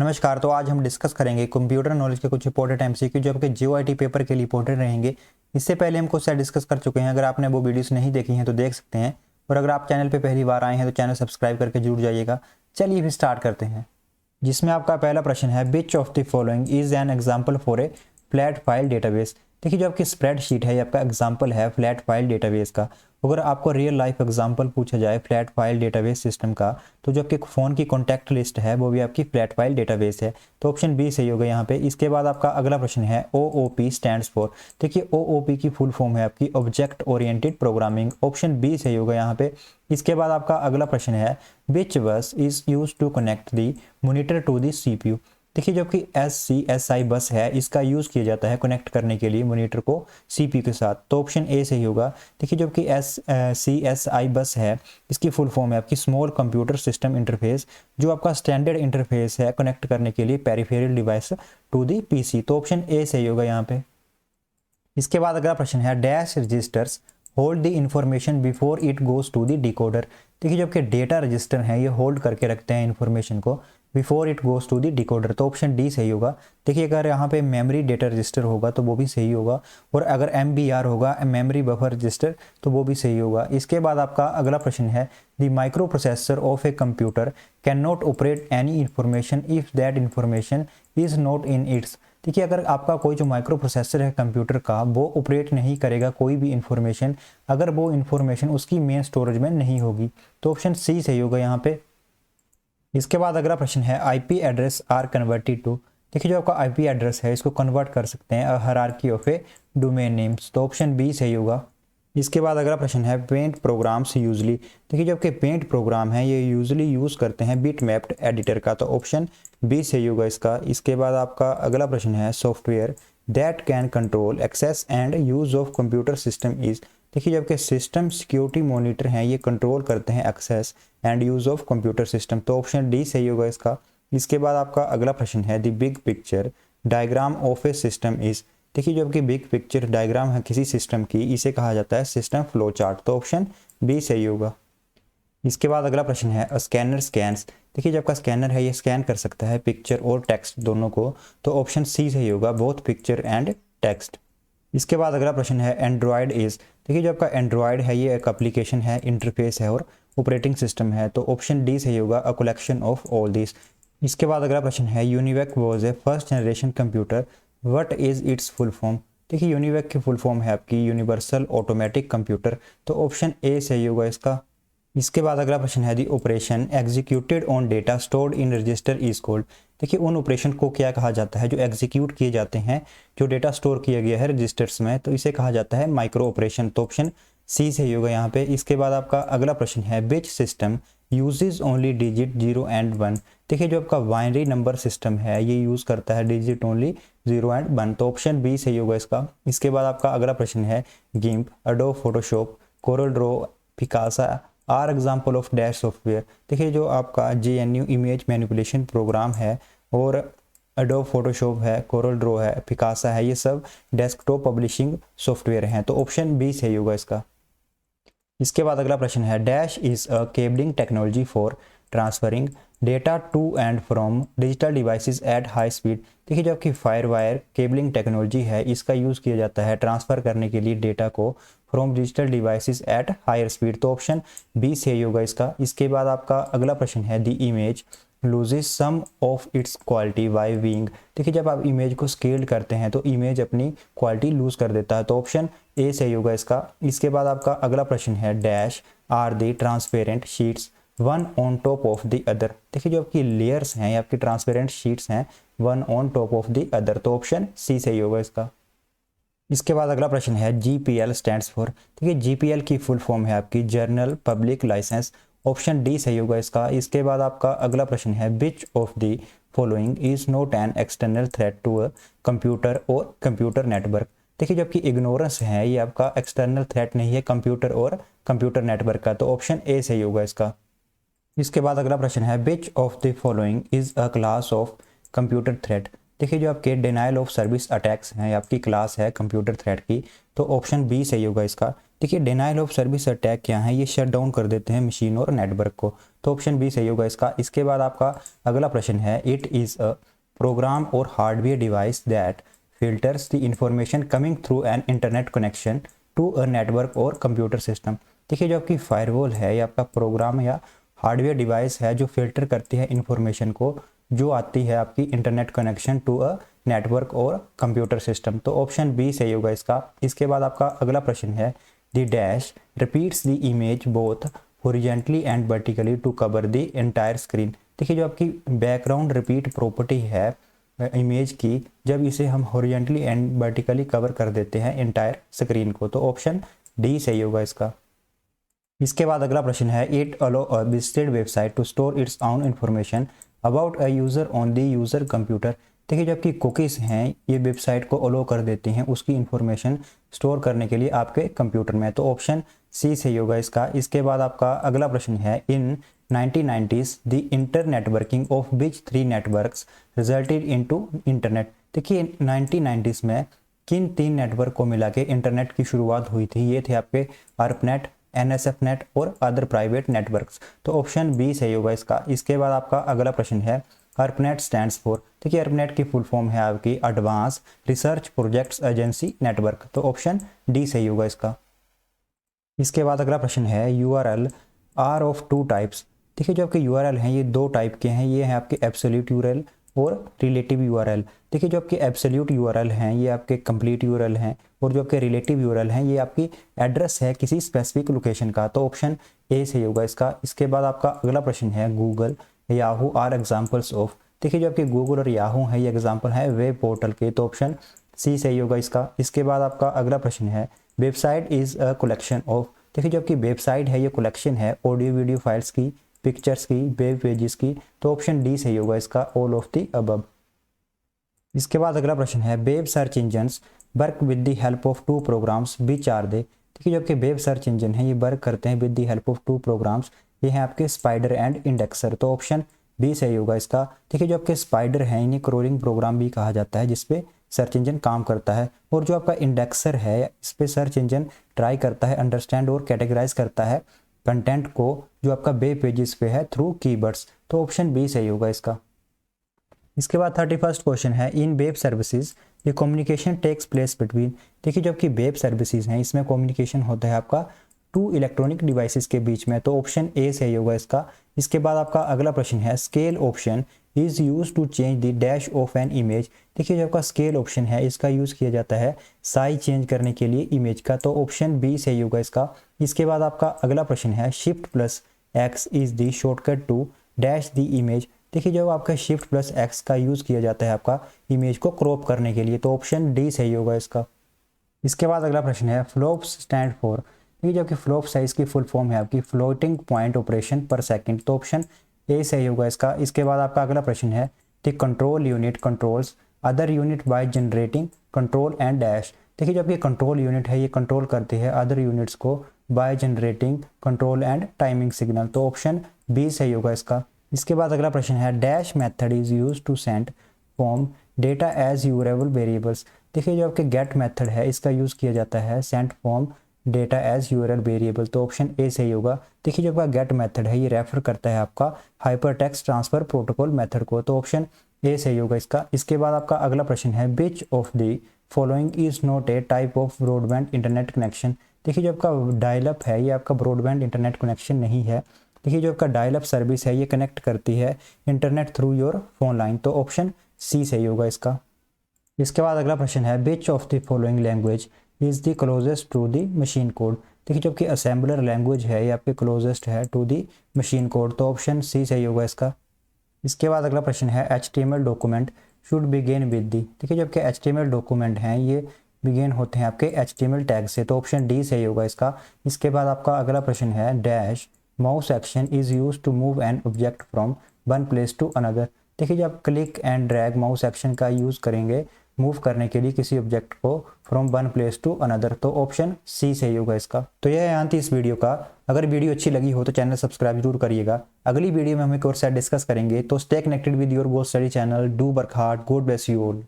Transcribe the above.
नमस्कार। तो आज हम डिस्कस करेंगे कंप्यूटर नॉलेज के कुछ इंपॉर्टेंट एमसीक्यू जो आपके जीओआईटी पेपर के लिए इंपॉर्टेंट रहेंगे। इससे पहले हम कुछ डिस्कस कर चुके हैं। अगर आपने वो वीडियोस नहीं देखी हैं तो देख सकते हैं, और अगर आप चैनल पे पहली बार आए हैं तो चैनल सब्सक्राइब करके जुड़ जाइएगा। चलिए भी स्टार्ट करते हैं, जिसमें आपका पहला प्रश्न है, which of the following is an example for a flat file database. देखिए, जो आपकी स्प्रेडशीट है ये आपका एग्जाम्पल है फ्लैट फाइल डेटाबेस का। अगर आपको रियल लाइफ एग्जाम्पल पूछा जाए फ्लैट फाइल डेटाबेस सिस्टम का, तो जो आपके फ़ोन की कॉन्टैक्ट लिस्ट है वो भी आपकी फ्लैट फाइल डेटाबेस है। तो ऑप्शन बी सही होगा यहाँ पे। इसके बाद आपका अगला प्रश्न है, OOP स्टैंड्स फॉर। देखिए, OOP की फुल फॉर्म है आपकी object oriented programming. Option B सही होगा यहाँ पे। इसके बाद आपका अगला प्रश्न है, which bus is use to connect the monitor to the CPU। देखिए, जो कि SCSI बस है इसका यूज़ किया जाता है कनेक्ट करने के लिए मॉनिटर को CPU के साथ। तो ऑप्शन ए सही होगा। देखिए, जो कि SCSI बस है इसकी फुल फॉर्म है आपकी स्मॉल कंप्यूटर सिस्टम इंटरफेस, जो आपका स्टैंडर्ड इंटरफेस है कनेक्ट करने के लिए peripheral device to the PC। तो ऑप्शन ए सही होगा यहाँ पे। इसके बाद अगला प्रश्न है, dash registers hold the information before it goes to the decoder. देखिए, जो आपके डेटा रजिस्टर हैं ये होल्ड करके रखते हैं इन्फॉर्मेशन को before it goes to the decoder. तो ऑप्शन डी सही होगा। देखिए, अगर यहाँ पे मेमोरी डेटा रजिस्टर होगा तो वो भी सही होगा, और अगर MBR होगा मेमोरी बफर रजिस्टर तो वो भी सही होगा। इसके बाद आपका अगला प्रश्न है, the micro processor of a computer can not operate any information if that information is not in its. देखिए, अगर आपका कोई जो माइक्रो प्रोसेसर है कंप्यूटर का वो ऑपरेट नहीं करेगा कोई भी इंफॉर्मेशन अगर वो इंफॉर्मेशन उसकी मेन स्टोरेज में नहीं होगी। तो ऑप्शन सी सही होगा यहाँ पे। इसके बाद अगला प्रश्न है, IP address are converted to. देखिए, जो आपका IP एड्रेस है इसको कन्वर्ट कर सकते हैं hierarchy of A domain names. तो ऑप्शन बी सही होगा। इसके बाद अगला प्रश्न है, पेंट प्रोग्राम्स यूजली। देखिए, जो आपके पेंट प्रोग्राम है ये यूजली यूज़ करते हैं बिट मैप्ड एडिटर का। तो ऑप्शन बी सही होगा इसका। इसके बाद आपका अगला प्रश्न है, software that can control access and use of computer system is. देखिए, जबकि सिस्टम सिक्योरिटी मॉनिटर हैं ये कंट्रोल करते हैं access and use of computer system. तो ऑप्शन डी सही होगा इसका। इसके बाद आपका अगला प्रश्न है, the big picture diagram of a system is. देखिए, जो आपकी बिग पिक्चर डायग्राम है किसी सिस्टम की इसे कहा जाता है सिस्टम फ्लो चार्ट। तो ऑप्शन बी सही होगा। इसके बाद अगला प्रश्न है, स्कैनर स्कैन्स। देखिए, जब का स्कैनर है ये स्कैन कर सकता है पिक्चर और टेक्स्ट दोनों को। तो ऑप्शन सी सही होगा, बोथ पिक्चर एंड टेक्स्ट। इसके बाद अगला प्रश्न है, एंड्रॉयड इज। देखिए, जो आपका एंड्रॉयड है ये एक एप्लीकेशन है, इंटरफेस है और ऑपरेटिंग सिस्टम है। तो ऑप्शन डी सही होगा, a collection of all this. इसके बाद अगला प्रश्न है, UNIVAC was a first generation computer, what is it's full form. देखिए, यूनिवेक की फुल फॉर्म है आपकी यूनिवर्सल ऑटोमेटिक कंप्यूटर। तो ऑप्शन ए सही होगा इसका। इसके बाद अगला प्रश्न है, दी operation executed on data stored in register is called. देखिए, उन ऑपरेशन को क्या कहा जाता है जो एग्जीक्यूट किए जाते हैं जो डेटा स्टोर किया गया है रजिस्टर्स में, तो इसे कहा जाता है माइक्रो ऑपरेशन। तो ऑप्शन सी सही होगा यहाँ पे। इसके बाद आपका अगला प्रश्न है, which system uses only digit 0 and 1। देखिए, जो आपका बाइनरी नंबर सिस्टम है ये यूज़ करता है डिजिट ओनली 0 एंड 1। तो ऑप्शन बी सही होगा इसका। इसके बाद आपका अगला प्रश्न है, GIMP, Adobe Photoshop, Corel Draw, Picasa are example of dash software. देखिए, जो आपका GNU इमेज मैनिपुलेशन प्रोग्राम है और एडोब फोटोशॉप है, कोरल ड्रॉ है, पिकासा है, ये सब डेस्कटॉप पब्लिशिंग सॉफ्टवेयर हैं। तो ऑप्शन बी सही होगा इसका। इसके बाद अगला प्रश्न है, dash is a cabling technology for transferring data to and from digital devices at high speed. देखिए, जो आपकी फायर वायर केबलिंग टेक्नोलॉजी है इसका यूज़ किया जाता है ट्रांसफ़र करने के लिए डेटा को from digital devices at higher speed. तो ऑप्शन बी सही होगा इसका। इसके बाद आपका अगला प्रश्न है, the image loses some of its quality by being. देखिए, जब आप इमेज को स्केल करते हैं तो इमेज अपनी क्वालिटी लूज कर देता है। तो ऑप्शन ए सही होगा इसका। इसके बाद आपका अगला प्रश्न है, dash are the transparent sheets one on top of the other. देखिए, जो आपकी लेयर्स हैं आपकी ट्रांसपेरेंट शीट्स हैं one on top of the other. तो ऑप्शन सी सही होगा इसका। इसके बाद अगला प्रश्न है, GPL स्टैंड्स फॉर। देखिए, GPL की फुल फॉर्म है आपकी general public licence. Option D सही होगा इसका। इसके बाद आपका अगला प्रश्न है, which of the following is not an external threat to a computer or computer network. देखिए, जबकि इग्नोरेंस है ये आपका एक्सटर्नल थ्रेट नहीं है कंप्यूटर और कंप्यूटर नेटवर्क का। तो ऑप्शन ए सही होगा इसका। इसके बाद अगला प्रश्न है, which of the following is a class of computer threat. देखिए, जो आपके डिनाइल ऑफ सर्विस अटैक्स हैं आपकी क्लास है कंप्यूटर थ्रेट की। तो ऑप्शन बी सही होगा इसका। देखिए डिनाइल ऑफ सर्विस अटैक क्या है, ये शट डाउन कर देते हैं मशीन और नेटवर्क को, तो ऑप्शन बी सही होगा इसका। इसके बाद आपका अगला प्रश्न है, it is a program or hardware device that filters the information coming through an internet connection to a network or computer system. देखिए जो आपकी फायरवॉल है ये आपका प्रोग्राम या हार्डवेयर डिवाइस है जो फिल्टर करती है इंफॉर्मेशन को जो आती है आपकी internet connection to a network or computer system, तो ऑप्शन बी सही होगा इसका। इसके बाद आपका अगला प्रश्न है, the dash repeats the image both horizontally and vertically to cover the entire screen. देखिए जो आपकी बैकग्राउंड रिपीट प्रॉपर्टी है इमेज की, जब इसे हम हॉरिजॉन्टली एंड वर्टिकली कवर कर देते हैं एंटायर स्क्रीन को, तो ऑप्शन डी सही होगा इसका। इसके बाद अगला प्रश्न है, it allow a visited website to store its own information about a user on the user computer. देखिए जो आपकी कुकीज़ हैं ये वेबसाइट को अलो कर देती हैं उसकी इंफॉर्मेशन स्टोर करने के लिए आपके कंप्यूटर में, तो ऑप्शन सी सही होगा इसका। इसके बाद आपका अगला प्रश्न है, इन 1990s the inter networking of which 3 networks resulted into internet. देखिए 1990s में किन 3 नेटवर्क को मिला के इंटरनेट की शुरुआत हुई थी, ये थे आपके ARPANET, NSFNet और अदर प्राइवेट नेटवर्क्स, तो ऑप्शन बी सही होगा इसका। इसके बाद आपका अगला प्रश्न है, ARPANET स्टैंड्स फॉर। देखिए ARPANET की फुल फॉर्म है आपकी advance research projects agency network, तो ऑप्शन डी सही होगा इसका। इसके बाद अगला प्रश्न है, URL आर ऑफ 2 टाइप्स। देखिए जो आपके URL हैं ये 2 टाइप के हैं, ये हैं आपके एब्सोल्यूट URL और रिलेटिव URL। देखिए जो आपके एब्सोल्यूट URL हैं ये आपके कंप्लीट URL हैं और जो आपके रिलेटिव URL हैं ये आपकी एड्रेस है किसी स्पेसिफिक लोकेशन का, तो ऑप्शन ए सही होगा इसका। इसके बाद आपका अगला प्रश्न है, Google Yahoo are examples of. देखिए जो आपके गूगल और याहू है ये एग्जाम्पल है वेब पोर्टल के, तो ऑप्शन सी सही होगा इसका। इसके बाद आपका अगला प्रश्न है, website is a collection of. देखिए जो आपकी वेबसाइट है ये कलेक्शन है ऑडियो वीडियो फाइल्स की, पिक्चर्स की, वेब पेजेस की, तो ऑप्शन डी सही होगा इसका, ऑल ऑफ द अबव। इसके बाद अगला प्रश्न है, web search engines work with the help of 2 programs which are they. देखिए जो आपके वेब सर्च इंजन है ये वर्क करते हैं with the help of 2 programs, ये हैं आपके स्पाइडर एंड इंडेक्सर, तो ऑप्शन बी सही होगा इसका। देखिए जो आपके स्पाइडर है इन्हें क्रॉलिंग प्रोग्राम भी कहा जाता है जिसपे सर्च इंजन काम करता है, और जो आपका इंडेक्सर है इस पे सर्च इंजन ट्राई करता है अंडरस्टैंड और कैटेगराइज करता है कंटेंट को जो आपका वेब पेजेस पे है थ्रू कीवर्ड्स, तो ऑप्शन बी सही होगा इसका। इसके बाद 31st क्वेश्चन है, इन वेब सर्विसेज ये कम्युनिकेशन टेक्स प्लेस बिटवीन। देखिए जो आपकी वेब सर्विसेज हैं इसमें कम्युनिकेशन होता है आपका 2 इलेक्ट्रॉनिक डिवाइसेस के बीच में, तो ऑप्शन ए सही होगा इसका। इसके बाद आपका अगला प्रश्न है, scale option is use to change the dash of an image. देखिए जो आपका स्केल ऑप्शन है इसका यूज किया जाता है साइज चेंज करने के लिए इमेज का, तो ऑप्शन बी सही होगा इसका। इसके बाद आपका अगला प्रश्न है, shift plus X is the shortcut to dash the image. देखिए जब आपका शिफ्ट प्लस एक्स का यूज किया जाता है आपका इमेज को क्रॉप करने के लिए, तो ऑप्शन डी सही होगा इसका। इसके बाद अगला प्रश्न है, फ्लॉप्स स्टैंड फॉर। ये जो आपकी फ्लॉप साइज की फुल फॉर्म है आपकी फ्लोटिंग पॉइंट ऑपरेशन पर सेकंड, तो ऑप्शन ए सही होगा इसका। इसके बाद आपका अगला प्रश्न है, the control unit controls other unit bye generating control and dash. देखिए जो आपकी कंट्रोल यूनिट है ये कंट्रोल करती है अदर यूनिट्स को by generating control and timing signal, तो ऑप्शन बी सही होगा इसका। इसके बाद अगला प्रश्न है, dash method is use to send form data as यूरेबल वेरिएबल्स। देखिए जो आपके गेट मेथड है इसका यूज किया जाता है send form data as URL variable, तो ऑप्शन ए सही होगा। देखिए जो आपका गेट मेथड है ये रेफर करता है आपका hyper text transfer protocol method को, तो ऑप्शन ए सही होगा इसका। इसके बाद आपका अगला प्रश्न है, which of the following is not a type of broadband internet connection. देखिए जो आपका डायल अप है ये आपका ब्रॉडबैंड इंटरनेट कनेक्शन नहीं है। देखिए जो आपका डायल अप सर्विस है ये कनेक्ट करती है internet through your phone line, तो ऑप्शन सी सही होगा इसका। इसके बाद अगला प्रश्न है, which of the following language is the closest to the machine code. देखिए जो आपकी असेंबलर लैंग्वेज है ये आपके क्लोजेस्ट है टू द मशीन कोड, तो ऑप्शन सी सही होगा इसका। इसके बाद अगला प्रश्न है, HTML document should begin with the. देखिए जो आपके HTML डॉक्यूमेंट हैं ये बिगिन होते हैं आपके HTML टैग से, तो ऑप्शन डी सही होगा इसका। इसके बाद आपका अगला प्रश्न है, dash mouse action is use to move an object from one place to another. देखिए जब आप click and drag mouse action का यूज करेंगे मूव करने के लिए किसी ऑब्जेक्ट को from one place to another, तो ऑप्शन सी सही होगा इसका। तो यह है अंत इस वीडियो का। अगर वीडियो अच्छी लगी हो तो चैनल सब्सक्राइब जरूर करिएगा। अगली वीडियो में हम एक और सेट डिस्कस करेंगे, तो stay connected with your goal study channel. Do work hard, God bless you all.